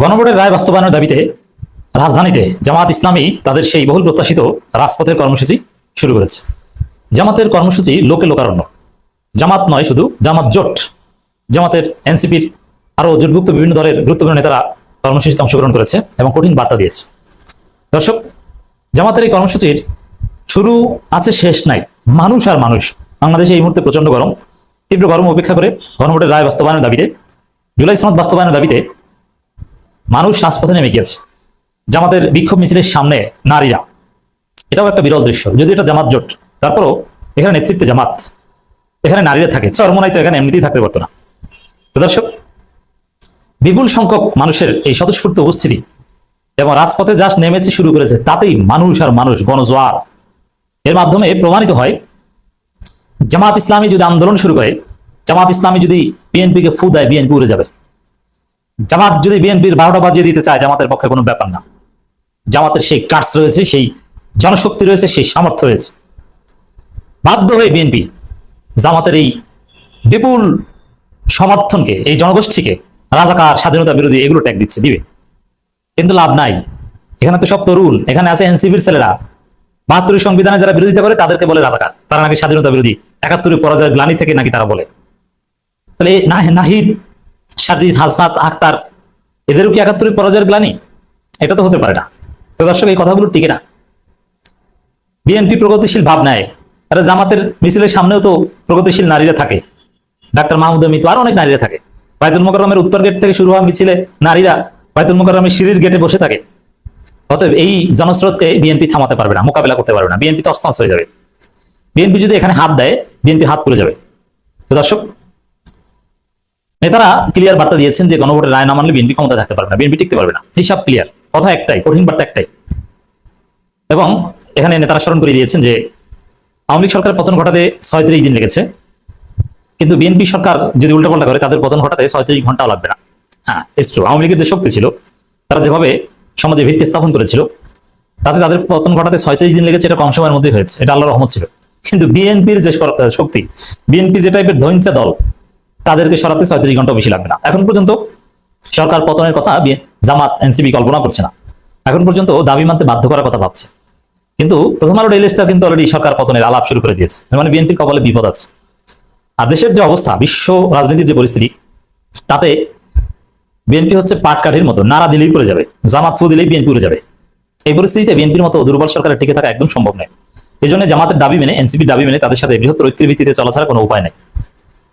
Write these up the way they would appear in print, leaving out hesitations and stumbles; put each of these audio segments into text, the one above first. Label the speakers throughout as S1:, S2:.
S1: গণভোটের রায় বাস্তবায়নের দাবিতে রাজধানীতে জামাত ইসলামী তাদের সেই বহুল প্রত্যাশিত রাজপথের কর্মসূচি শুরু করেছে। জামাতের কর্মসূচি লোকে লোকারণ্য। জামাত নয় শুধু, জামাত জোট, জামাতের এনসিপির আরো জোটভুক্ত বিভিন্ন দলের গুরুত্বপূর্ণ নেতারা কর্মসূচিতে অংশগ্রহণ করেছে এবং কঠিন বার্তা দিয়েছে। দর্শক, জামাতের এই কর্মসূচির শুরু আছে, শেষ নাই। মানুষ আর মানুষ। বাংলাদেশে এই মুহূর্তে প্রচন্ড গরম। তীব্র গরম উপেক্ষা করে গণভোটের রায় বাস্তবায়নের দাবিতে, জুলাই সনদ বাস্তবায়নের দাবিতে মানুষ রাজপথে নেমে গিয়েছে। জামাতের বিক্ষোভ মিছিলের সামনে নারীরা, এটাও একটা বিরল দৃশ্য। যদি এটা জামাত জোট, তারপরও এখানে নেতৃত্বে জামাত, এখানে নারীরা থাকে। চরমোনাই তো এখানে এমনিতেই থাকতে পারতো না। তো দর্শক, বিপুল সংখ্যক মানুষের এই স্বতঃস্ফূর্ত উপস্থিতি এবং রাজপথে যা নেমেছে শুরু করেছে, তাতেই মানুষ আর মানুষ গণজোয়ার। এর মাধ্যমে প্রমাণিত হয় জামাত ইসলামী যদি আন্দোলন শুরু করে, জামাত ইসলামী যদি বিএনপিকে ফু দেয়, বিএনপি উড়ে যাবে। জামাত যদি বিএনপির 12টা বাজিয়ে দিতে চায়, জামাতের পক্ষে কোনো ব্যাপার না। জামাতের সেই কার্স রয়েছে, সেই জনশক্তি রয়েছে, সেই সামর্থ্য রয়েছে। বাধ্য হয়ে বিএনপি জামাতের এই বিপুল সমর্থনকে, এই জনগোষ্ঠীকে রাজাকার, স্বাধীনতা বিরোধী এগুলো ট্যাগ দিচ্ছে, দিবে। কিন্তু লাভ নাই। এখানে তো সব তরুণ, এখানে আছে এনসিপির ছেলেরা। 72 সংবিধানে যারা বিরোধিতা করে তাদেরকে বলে রাজাকার, তারা নাকি স্বাধীনতা বিরোধী। 71 পরাজয়ের গ্লানি থেকে নাকি তারা বলে। তাহলে নাহিদ, সাজিদ, হাসনাত, আখতার, এদেরও কি 71 পরাজয়ের গ্লানি? এটা তো হতে পারে না। তো দর্শক, এই কথাগুলো টিকে না। বিএনপি প্রগতিশীল ভাব নেয়, আরে জামাতের মিছিলের সামনেও তো প্রগতিশীল নারীরা থাকে। ডাক্তার মাহমুদ মিতু, আরো অনেক নারীরা থাকে। বাইতুল মোকাররমের উত্তর গেট থেকে শুরু হওয়া মিছিলে নারীরা বাইতুল মোকাররমের সিঁড়ির গেটে বসে থাকে। অতএব এই জনস্রোতকে বিএনপি থামাতে পারবে না, মোকাবেলা করতে পারবে না। বিএনপি তছনছ হয়ে যাবে। বিএনপি যদি এখানে হাত দেয়, বিএনপি হাত পুড়ে যাবে। তো দর্শক, নেতারা ক্লিয়ার বার্তা দিয়েছেন যে গণভোটের রায় না মানলে বিএনপি ক্ষমতা থাকতে পারবে না, বিএনপি টিকতে পারবে না। হিসাব ক্লিয়ার, কথা একটাই, কঠিন বার্তা একটাই। এবং এখানে নেতারা স্মরণ করে দিয়েছেন যে আওয়ামী লীগ সরকারের পতন ঘটাতে 36 দিন লেগেছে, কিন্তু বিএনপি সরকার যদি উল্টাপাল্টা করে, তাদের পতন ঘটাতে 36 ঘন্টাও লাগবে না। হ্যাঁ, আওয়ামী লীগের যে শক্তি ছিল, তারা যেভাবে সমাজে ভিত্তি স্থাপন করেছিল, তাতে তাদের পতন ঘটাতে 36 দিন লেগেছে। এটা কম সময়ের মধ্যে হয়েছে, এটা আল্লাহর রহমত ছিল। কিন্তু বিএনপির যে শক্তি, বিএনপি যে টাইপের ধৈর্য দল, তাদেরকে সরাতে 36 ঘন্টা বেশি লাগবে না। এখন পর্যন্ত সরকার পতনের কথা জামাত, এনসিপি কল্পনা করছে না। এখন পর্যন্ত দাবি মানতে বাধ্য করার কথা ভাবছে। কিন্তু প্রথম আলো ডেইলি স্টার কিন্তু অলরেডি সরকার পতনের আলাপ শুরু করে দিয়েছে। মানে বিএনপির কপালে বিপদ আছে। আর দেশের যে অবস্থা, বিশ্ব রাজনীতির যে পরিস্থিতি, তাতে বিএনপি হচ্ছে পাটকাঠির মতো, নাড়া দিলেই পড়ে যাবে, জামাত ফু দিলেই বিএনপি উড়ে যাবে। এই পরিস্থিতিতে বিএনপির মতো দুর্বল সরকারের টিকে থাকা একদম সম্ভব নয়। এই জন্য জামাতের দাবি মেনে, এনসিপির দাবি মেনে তাদের সাথে বৃহত্তর ঐক্যের ভিত্তিতে চলা ছাড়া কোনো উপায় নেই।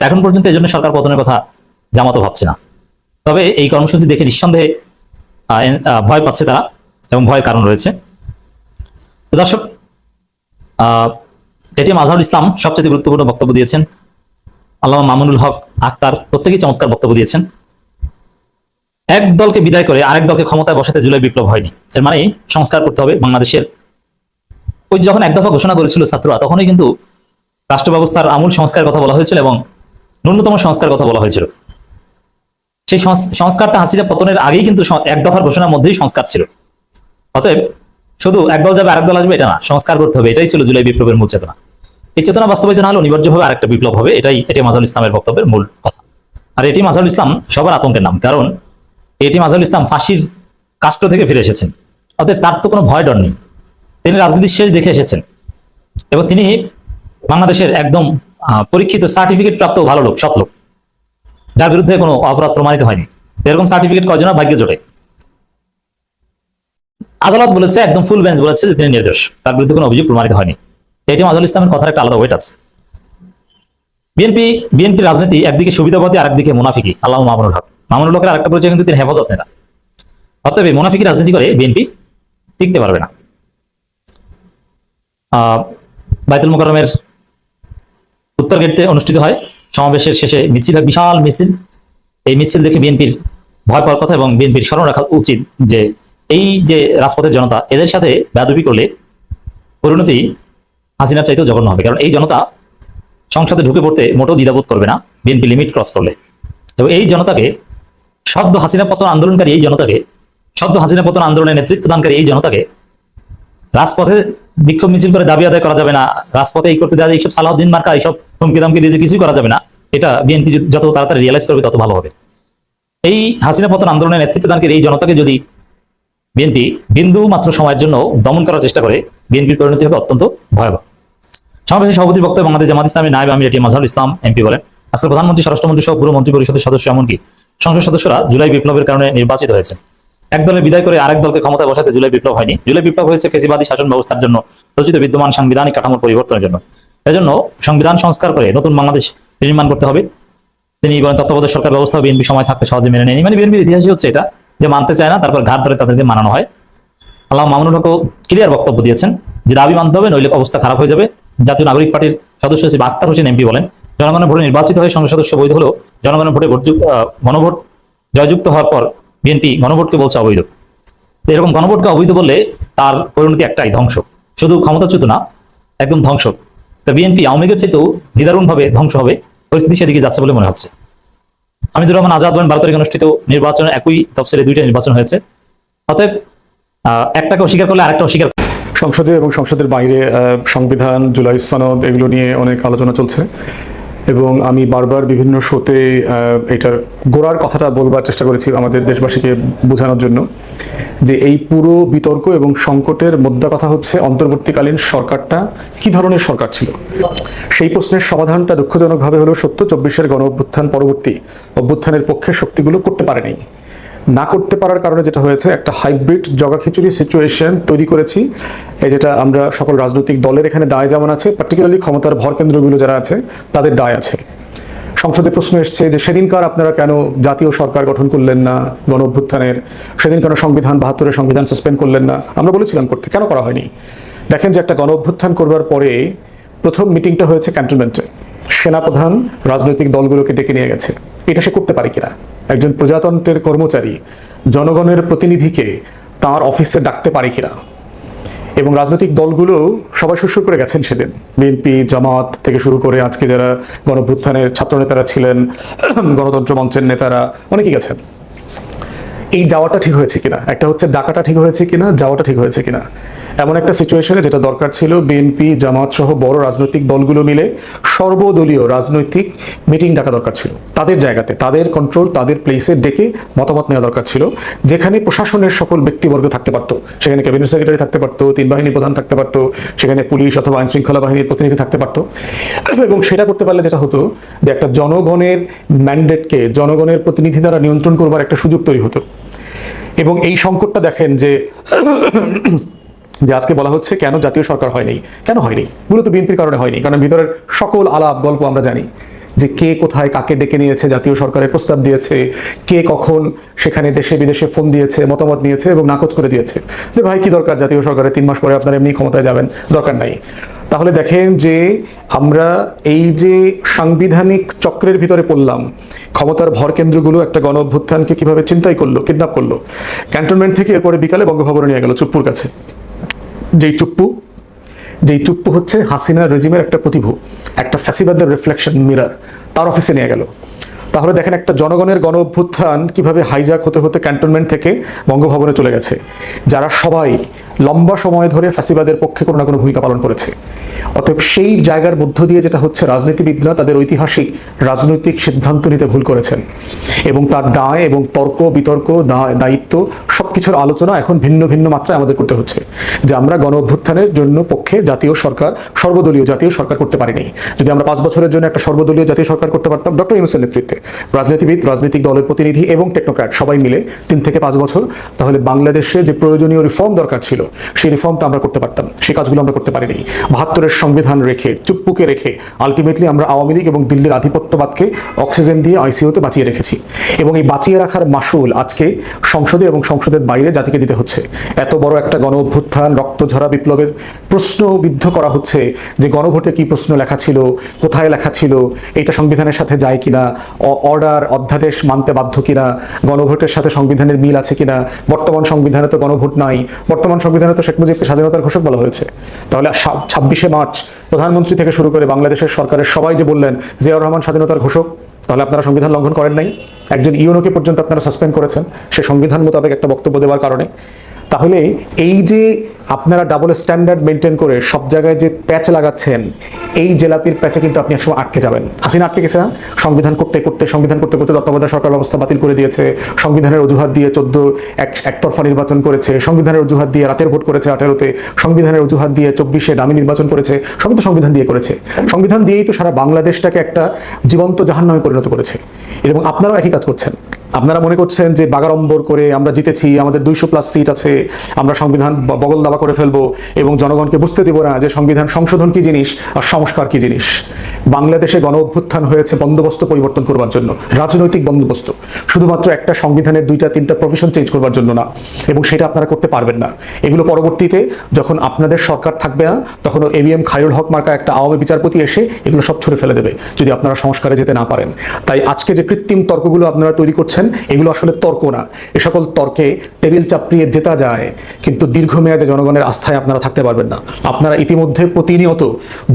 S1: এখন পর্যন্ত এই জন্য সরকার পতনের কথা জামাতও ভাবছে না। তবে এই কর্মসূচি দেখে নিঃসন্দেহে ভয় পাচ্ছে তারা, এবং ভয়ের কারণ রয়েছে। তো দর্শক, এটিএম আজহারুল ইসলাম সবচেয়ে গুরুত্বপূর্ণ বক্তব্য দিয়েছেন। আল্লামা মামুনুল হক, আখতার প্রত্যেকেই চমৎকার বক্তব্য দিয়েছেন। এক দলকে বিদায় করে আরেক দলকে ক্ষমতায় বসাতে জুলাই বিপ্লব হয়নি। এর মানে সংস্কার করতে হবে বাংলাদেশের। ওই যখন এক দফা ঘোষণা করেছিল ছাত্ররা, তখনই কিন্তু রাষ্ট্র ব্যবস্থার আমূল সংস্কারের কথা বলা হয়েছিল এবং ন্যূনতম সংস্কার কথা বলা হয়েছিল। সেই সংস্কারটা হাসিনা পতনের আগেই কিন্তু এক দফার ঘোষণার মধ্যেই সংস্কার ছিল। অতএব শুধু এক দল যাবে আরেক দল আসবে এটা না, সংস্কার করতে হবে। এটাই ছিল জুলাই বিপ্লবের মূল চেতনা। এই চেতনা বাস্তবায়িত না হলে অনিবার্যভাবে আরেকটা বিপ্লব হবে। এটাই এটিএম আজহারুল ইসলামের বক্তব্যের মূল কথা। আর এটিএম আজহারুল ইসলাম সবার আতঙ্কের নাম, কারণ এটিএম আজহারুল ইসলাম ফাঁসির কাষ্ট থেকে ফিরে এসেছেন। অতএব তার তো কোনো ভয় ডর নেই। তিনি রাজনীতির শেষ দেখে এসেছেন এবং তিনি বাংলাদেশের একদম পরীক্ষিত সার্টিফিকেট প্রাপ্ত ভালো লোক, সৎ লোক, যার বিরুদ্ধে কোনো অপরাধ প্রমাণিত হয়নি। এরকম সার্টিফিকেট কয়জনের ভাগ্যে জোটে? আদালত বলেছে, একদম ফুল বেঞ্চ বলেছে যে তিনি নির্দোষ, তার বিরুদ্ধে কোনো অভিযোগ প্রমাণিত হয়নি। এটিএম আজহারুল ইসলামের কথার একটা আলাদা ওয়েট আছে। বিএনপি রাজনীতি একদিকে সুবিধাবাদী, আরেকদিকে মুনাফিকি। আল্লামা মামুনুল হক, মামুনুল হকের আরেকটা পরিচয় কিন্তু তিনি হেফাজত নেতা। অতএব মুনাফিকি রাজনীতি করে বিএনপি টিকতে পারবে না। বাইতুল মোকাররমের উত্তর গেটে অনুষ্ঠিত হয় সমাবেশের শেষে মিছিল হয়, বিশাল মিছিল। এই মিছিল দেখে বিএনপির ভয় পাওয়ার কথা এবং বিএনপির স্মরণ রাখা উচিত যে এই যে রাজপথের জনতা, এদের সাথে বেয়াদবি করলে পরিণতি হাসিনার চাইতেও জঘন্য হবে। কারণ এই জনতা সংসদে ঢুকে পড়তে মোটেও দ্বিধাবোধ করবে না বিএনপি লিমিট ক্রস করলে। এবং এই জনতাকে, সদ্য হাসিনা পতন আন্দোলনকারী এই জনতাকে, সদ্য হাসিনা পতন আন্দোলনের নেতৃত্ব দানকারী এই জনতাকে রাজপথে বিক্ষোভ মিছিল করে দাবি আদায় করা যাবে না, রাজপথে এই করতে দেওয়া যায়, এইসব সালাউদ্দিন মার্কা, এইসব হুমকি দামকি দিয়ে যে কিছুই করা যাবে না, এটা বিএনপি যত তাড়াতাড়ি রিয়েলাইজ করবে তত ভালো হবে। এই হাসিনা পতন আন্দোলনের নেতৃত্বদানকারী এই জনতাকে যদি বিএনপি বিন্দু মাত্র সময়ের জন্য দমন করার চেষ্টা করে, বিএনপির পরিণতি হবে অত্যন্ত ভয়াবহ। সমাবেশে সভাপতির বক্তব্যে বাংলাদেশ জামাত ইসলামী নায়েব আমির এটিএম মাজহারুল ইসলাম এমপি বলেন, আজকে প্রধানমন্ত্রী, স্বরাষ্ট্রমন্ত্রী সহ পুরো মন্ত্রী পরিষদের সদস্য এমনকি সংসদ সদস্যরা জুলাই বিপ্লবের কারণে নির্বাচিত হয়েছে। এক দলে বিদায় করে আরেক দলকে ক্ষমতায় বসাতে জুলাই বিপ্লব হয়নি। জুলাই বিপ্লব হয়েছে ফেসিবাদী শাসন ব্যবস্থার জন্য রচিত বিদ্যমান সাংবিধানিক কাঠামোর পরিবর্তনের জন্য। এজন্য সংবিধান সংস্কার করে নতুন বাংলাদেশ নির্মাণ করতে হবে। তিনি বলেন, তত্ত্বাবধায়ক সরকার ব্যবস্থা বিএনপি সময় থাকতে সহজে মেনে নেয়নি। মানে বিএনপির ইতিহাসই হচ্ছে এটা, যে মানতে চায় না, তারপর ঘাট ধরে তাদেরকে মানানো হয়। আল্লাহ মামুনুল হকও ক্লিয়ার বক্তব্য দিয়েছেন যে দাবি মানতে হবে, নইলে অবস্থা খারাপ হয়ে যাবে। জাতীয় নাগরিক পার্টির সদস্য সচিব আক্তার হোসেন এমপি বলেন, জনগণের ভোটে নির্বাচিত হয়ে সংসদ সদস্য বৈধ হলেও জনগণের ভোটে গণভোট জয়যুক্ত হওয়ার পর বিএনপি গণভোটকে বলছে অবৈধ। তো এরকম গণভোটকে অবৈধ বললে তার পরিণতি একটাই, ধ্বংস। শুধু ক্ষমতাচ্যুত না, একদম ধ্বংস। তো বিএনপি আওয়ামী লীগের চাইতেও নিদারুণভাবে ধ্বংস হবে, পরিস্থিতি সেদিকে যাচ্ছে বলে মনে হচ্ছে। হামিদুর রহমান আজাদ বলেন, 12 তারিখে অনুষ্ঠিত নির্বাচনে একই তফসিলে 2টা নির্বাচন হয়েছে, অতএব একটাকে অস্বীকার করলে আরেকটা অস্বীকার।
S2: সংসদে এবং সংসদের বাইরে সংবিধান, জুলাই সনদ, এগুলো নিয়ে অনেক আলোচনা চলছে এবং আমি বারবার বিভিন্ন শোতে এটার গোড়ার কথাটা বলবার চেষ্টা করেছি আমাদের দেশবাসীকে বোঝানোর জন্য, যে এই পুরো বিতর্ক এবং সংকটের মোদ্দা কথা হচ্ছে অন্তর্বর্তীকালীন সরকারটা কি ধরনের সরকার ছিল। সেই প্রশ্নের সমাধানটা দুঃখজনকভাবে হলো সত্য 24-এর গণ অভ্যুত্থান পরবর্তী অভ্যুত্থানের পক্ষে শক্তিগুলো করতে পারেনি। না করতে পারার কারণে যেটা হয়েছে, একটা হাইব্রিড জগাখিচুড়ি সিচুয়েশন তৈরি করেছি, যেটা আমরা সকল রাজনৈতিক দলের এখানে দায় যেমন আছে, পার্টিকুলারলি ক্ষমতার ভরকেন্দ্রগুলো যারা আছে তাদের দায় আছে। সংসদে প্রশ্ন এসছে যে সেদিনকার আপনারা কেন জাতীয় সরকার গঠন করলেন না গণ অভ্যুত্থানের, সেদিন কেন সংবিধান 72-এর সংবিধান সাসপেন্ড করলেন না। আমরা বলেছিলাম করতে, কেন করা হয়নি? দেখেন যে একটা গণ অভ্যুত্থান করবার পরে প্রথম মিটিংটা হয়েছে ক্যান্টনমেন্টে, সেনাপ্রধান রাজনৈতিক দলগুলোকে ডেকে নিয়ে গেছে। এটা সে করতে পারে কিনা? একজন প্রজাতন্ত্রের কর্মচারী জনগণের প্রতিনিধিকে তার অফিসে ডাকতে পারে কিনা? এবং রাজনৈতিক দলগুলো সবাই সুর করে গেছেন সেদিন, বিএনপি, জামাত থেকে শুরু করে আজকে যারা গণঅভ্যুত্থানের ছাত্রনেতারা ছিলেন, গণতন্ত্র মঞ্চের নেতারা, অনেকেই গেছেন। এই যাওয়াটা ঠিক হয়েছে কিনা, একটা হচ্ছে ডাকাটা ঠিক হয়েছে কিনা, যাওয়াটা ঠিক হয়েছে কিনা। এমন একটা সিচুয়েশনে যেটা দরকার ছিল, বিএনপি, জামাত সহ বড় রাজনৈতিক দলগুলো মিলে সর্বদলীয় রাজনৈতিক মিটিং ডাকা দরকার ছিল, তাদের জায়গাতে, তাদের কন্ট্রোল, তাদের প্লেসে ডেকে মতামত নেওয়া দরকার ছিল, যেখানে প্রশাসনের সকল ব্যক্তিবর্গ থাকতে পারতো। সেখানে ক্যাবিনেট সেক্রেটারি থাকতে পারতো, 3 বাহিনীর প্রধান থাকতে পারতো, সেখানে পুলিশ অথবা আইন শৃঙ্খলা বাহিনীর প্রতিনিধি থাকতে পারতো। এবং সেটা করতে পারলে যেটা হতো, যে একটা জনগণের ম্যান্ডেটকে জনগণের প্রতিনিধি দ্বারা নিয়ন্ত্রণ করবার একটা সুযোগ তৈরি হতো। এবং এই সংকটটা দেখেন যে আজকে বলা হচ্ছে কেন জাতীয় সরকার হয়নি, কেন হয়নি? মূলত বিএনপির কারণে হয়নি, কারণ ভিতরের সকল আলাপ গল্প আমরা জানি, যে কে কোথায় কাকে ডেকে নিয়েছে, জাতীয় সরকারের প্রস্তাব দিয়েছে, কে কখন সেখানে দেশে বিদেশে ফোন দিয়েছে, মতামত নিয়েছে এবং নাকচ করে দিয়েছে যে ভাই কি দরকার জাতীয় সরকারের, 3 মাস পরে আপনারা এমনি ক্ষমতায় যাবেন, দরকার নাই। তাহলে দেখেন যে আমরা এই যে সাংবিধানিক চক্রের ভিতরে পড়লাম, ক্ষমতার ভরকেন্দ্রগুলো একটা গণ অভ্যুত্থানকে কিভাবে চিন্তাই করলো, কিডন্যাপ করলো। ক্যান্টনমেন্ট থেকে এরপরে বিকালে বঙ্গভবনে নিয়ে গেল চুপ্পুর কাছে, যেই চুপ্পু হচ্ছে হাসিনা রেজিমের একটা প্রতিভূ, একটা ফ্যাসিবাদের রিফ্লেকশন মিরর, তার অফিসে নিয়ে গেল। তাহলে দেখেন একটা জনগণের গণ অভ্যুত্থান কিভাবে হাইজ্যাক হতে হতে ক্যান্টনমেন্ট থেকে বঙ্গভবনে চলে গেছে, যারা সবাই লম্বা সময় ধরে ফ্যাসিবাদের পক্ষে কোনো না কোনো ভূমিকা পালন করেছে। অতএব সেই জায়গার মধ্য দিয়ে যেটা হচ্ছে, রাজনীতিবিদরা তাদের ঐতিহাসিক রাজনৈতিক সিদ্ধান্ত নিতে ভুল করেছেন এবং তার দায় এবং তর্ক বিতর্ক, দায়িত্ব সবকিছুর আলোচনা এখন ভিন্ন ভিন্ন মাত্রায় আমাদের করতে হচ্ছে। যে আমরা গণ অভ্যুত্থানের জন্য পক্ষে জাতীয় সরকার, সর্বদলীয় জাতীয় সরকার করতে পারিনি। যদি আমরা 5 বছরের জন্য একটা সর্বদলীয় জাতীয় সরকার করতে পারতাম, ডক্টর ইউনূসের নেতৃত্বে রাজনীতিবিদ, রাজনৈতিক দলের প্রতিনিধি এবং টেকনোক্র্যাট সবাই মিলে 3 থেকে 5 বছর, তাহলে বাংলাদেশে যে প্রয়োজনীয় রিফর্ম দরকার ছিল সেই রিফর্মটা আমরা করতে পারতাম। সেই কাজগুলো আমরা করতে পারিনি। 72-এর সংবিধান রেখে, চুপ্পুকে রেখে আলটিমেটলি আমরা আওয়ামী লীগ এবং দিল্লির আধিপত্যবাদকে অক্সিজেন দিয়ে আইসিইউতে বাঁচিয়ে রেখেছি। এবং এই বাঁচিয়ে রাখার মাসুল আজকে সংসদে এবং সংসদের বাইরে জাতিকে দিতে হচ্ছে। এত বড় একটা গণ অভ্যুত্থান, রক্তঝরা বিপ্লবের প্রশ্নবিদ্ধ করা হচ্ছে যে গণভোটে কি প্রশ্ন লেখা ছিল, কোথায় লেখা ছিল, এটা সংবিধানের সাথে যায় কিনা, অর্ডার অধ্যাদেশ মানতে বাধ্য কিনা, গণভোটের সাথে সংবিধানের মিল আছে কিনা। বর্তমান সংবিধানে তো গণভোট নাই, বর্তমান সংবিধানে তো শেখ মুজিবকে স্বাধীনতার ঘোষক বলা হয়েছে। তাহলে 26শে মার্চ প্রধানমন্ত্রী থেকে শুরু করে বাংলাদেশের সরকারের সবাই যে বললেন জিয়াউর রহমান স্বাধীনতার ঘোষক, তাহলে আপনারা সংবিধান লঙ্ঘন করেন নাই? একজন ইউনোকে পর্যন্ত আপনারা সাসপেন্ড করেছেন সে সংবিধান মোতাবেক একটা বক্তব্য দেওয়ার কারণে। তাহলে এই যে আপনারা ডাবল স্ট্যান্ডার্ড মেনটেন করে সব জায়গায় যে প্যাচ লাগাচ্ছেন, এই জেলাপির প্যাচে কিন্তু আপনি একসময় আটকে যাবেন। হাসিনা আটকে গেছে না? সংবিধান করতে করতে তত্ত্বাবধায়ক সরকার ব্যবস্থা বাতিল করে দিয়েছে, সংবিধানের অজুহাত দিয়ে 14 একতরফা নির্বাচন করেছে, সংবিধানের অজুহাত দিয়ে রাতের ভোট করেছে 18-তে, সংবিধানের অজুহাত দিয়ে 24-এ দামি নির্বাচন করেছে, সবই তো সংবিধান দিয়ে করেছে। সংবিধান দিয়েই তো সারা বাংলাদেশটাকে একটা জীবন্ত জাহান্নামে পরিণত করেছে। এবং আপনারাও একই কাজ করছেন। আপনারা মনে করছেন যে বাগাড়ম্বর করে আমরা জিতেছি, আমাদের 200+ সিট আছে, আমরা সংবিধান বগল দাবা করে ফেলবো এবং জনগণকে বুঝতে দিব না যে সংবিধান সংশোধন কি জিনিস আর সংস্কার কি জিনিস। বাংলাদেশে গণ অভ্যুত্থান হয়েছে বন্দোবস্ত পরিবর্তন করবার জন্য, রাজনৈতিক বন্দোবস্ত, শুধুমাত্র একটা সংবিধানের 2-3টা প্রফেশন চেঞ্জ করবার জন্য না। এবং সেটা আপনারা করতে পারবেন না। এগুলো পরবর্তীতে যখন আপনাদের সরকার থাকবে না, তখন ABM খায়রুল হক মার্কা একটা আওয়ামী বিচারপতি এসে এগুলো সব ছুঁড়ে ফেলে দেবে যদি আপনারা সংস্কারে যেতে না পারেন। তাই আজকে যে কৃত্রিম তর্কগুলো আপনারা তৈরি করছেন, এগুলো আসলে তর্ক না। এ সকল তর্কে টেবিল চাপড়িয়ে জেতা যায়, কিন্তু দীর্ঘমেয়াদে জনগণের আস্থায় আপনারা থাকতে পারবেন না। আপনারা ইতিমধ্যে প্রতিনিয়ত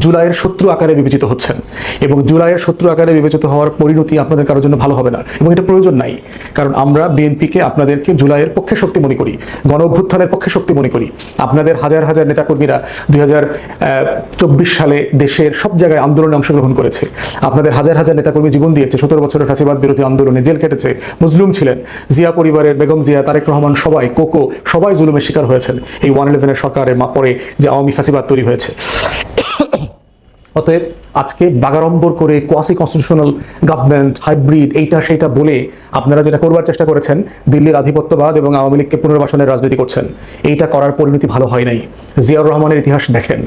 S2: জুলাইয়ের শত্রু আকারে বিবেচিত হচ্ছেন, এবং জুলাইয়ের শত্রু আকারে বিবেচিত হওয়ার পরিণতি আপনাদের কারোর জন্য ভালো হবে না, এবং এটা প্রয়োজন নাই। কারণ আমরা বিএনপিকে আপনাদেরকে জুলাইয়ের পক্ষে শক্তি মনে করি, গণ অভ্যুত্থানের পক্ষে শক্তি মনে করি। আপনাদের হাজার হাজার নেতাকর্মীরা 2024 সালে দেশের সব জায়গায় আন্দোলনে অংশগ্রহণ করেছে। আপনাদের হাজার হাজার নেতাকর্মী জীবন দিয়েছে, 17 বছরের ফ্যাসিবাদ বিরোধী আন্দোলনে জেল কেটেছে, মজলুম ছিলেন। জিয়া পরিবারের বেগম জিয়া, তারেক রহমান, সবাই, কোকো, সবাই জুলুমের শিকার হয়েছেন এই 111 সরকারের পরে যে আওয়ামী ফ্যাসিবাদ তৈরি হয়েছে। অতএব আজকে বাগাড়ম্বর করে কোয়াসি কনস্টিটিউশনাল গভর্নমেন্ট, হাইব্রিড, এইটা সেইটা বলে আপনারা যেটা করবার চেষ্টা করেছেন, দিল্লির আধিপত্যবাদ এবং আওয়ামী লীগকে পুনর্বাসনের রাজনীতি করছেন, এইটা করার পরিণতি ভালো হয় নাই। জিয়াউর রহমানের ইতিহাস দেখেন,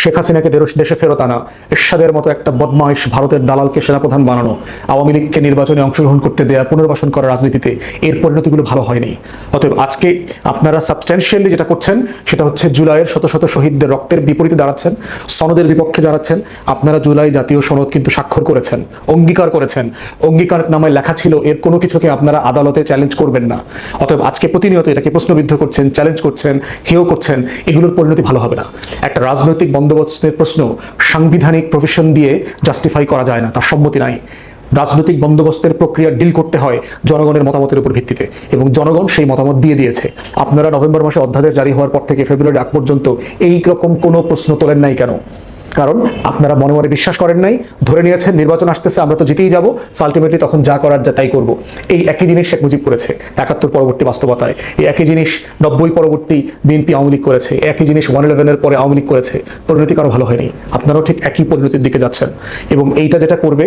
S2: শেখ হাসিনাকে দেশে ফেরত আনা, এরশাদের মতো একটা বদমাইশ ভারতের দালালকে সেনাপ্রধান বানানো, আওয়ামী লীগকে নির্বাচনে অংশগ্রহণ করতে দেয়া, পুনর্বাসন করার রাজনীতিতে এর পরিণতিগুলো ভালো হয়নি। অতএব আজকে আপনারা সাবস্ট্যান্সিয়ালি যেটা করছেন সেটা হচ্ছে জুলাইয়ের শত শত শহীদদের রক্তের বিপরীতে দাঁড়াচ্ছেন, সনদের বিপক্ষে দাঁড়াচ্ছেন। আপনারা জুলাই জাতীয় সনদ কিন্তু স্বাক্ষর করেছেন, অঙ্গীকার করেছেন, অঙ্গীকার নামায় লেখা ছিল এর কোনো কিছুকে আপনারা আদালতে চ্যালেঞ্জ করবেন না। অতএব আজকে প্রতিনিয়ত এটাকে প্রশ্নবিদ্ধ করছেন, চ্যালেঞ্জ করছেন, হেয় করছেন, এগুলোর পরিণতি ভালো হবে না। একটা রাজনৈতিক বন্দোবস্তের প্রশ্ন সাংবিধানিক প্রভিশন দিয়ে জাস্টিফাই করা যায় না, তার সম্মতি নাই। রাজনৈতিক বন্দোবস্তের প্রক্রিয়া ডিল করতে হয় জনগণের মতামতের উপর ভিত্তিতে, এবং জনগণ সেই মতামত দিয়ে দিয়েছে। আপনারা নভেম্বর মাসে অধ্যাদেশ জারি হওয়ার পর থেকে ফেব্রুয়ারি আগ পর্যন্ত এই রকম কোনো প্রশ্ন তোলেন নাই কেন? কারণ আপনারা মনে মনে বিশ্বাস করেন নাই, ধরে নিয়েছেন নির্বাচন আসতেছে, আমরা তো জিতেই যাবো, আলটিমেটলি তখন যা করার তাই করব। এই একই জিনিস শেখ মুজিব করেছে 71 পরবর্তী বাস্তবতায়, এই একই জিনিস 90 পরবর্তী বিএনপি আওয়ামী লীগ করেছে, একই জিনিস 111-এর পরে আওয়ামী লীগ করেছে। পরিণতি কারো ভালো হয়নি। আপনারাও ঠিক একই পরিণতির দিকে যাচ্ছেন, এবং এইটা যেটা করবে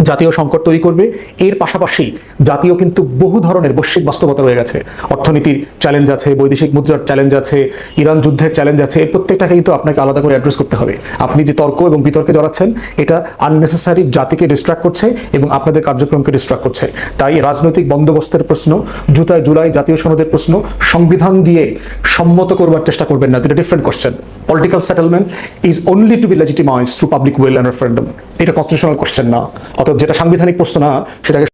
S2: জাতীয় সংকট তৈরি করবে। এর পাশাপাশি জাতীয় কিন্তু বহু ধরনের বৈশ্বিক বাস্তবতা রয়ে গেছে, অর্থনীতির চ্যালেঞ্জ আছে, বৈদেশিক মুদ্রার চ্যালেঞ্জ আছে, ইরান যুদ্ধের চ্যালেঞ্জ আছে। এই প্রত্যেকটাকে কিন্তু আপনাকে আলাদা করে অ্যাড্রেস করতে হবে। আপনি যে তর্ক এবং বিতর্কে জড়াচ্ছেন, এটা আননেসেসারি জাতিকে ডিস্ট্রাক্ট করছে এবং আপনাদের কার্যক্রমকে ডিস্ট্রাক্ট করছে। তাই রাজনৈতিক বন্দোবস্তের প্রশ্ন, জুলাই জাতীয় সনদের প্রশ্ন সংবিধান দিয়ে সম্মত করবার চেষ্টা করবেন না। এটা different question. Political settlement is only to be legitimized through public will and referendum. এটা কনস্টিটিউশনাল কোশ্চেন না। অতএব যেটা সাংবিধানিক প্রশ্ন না, সেটাকে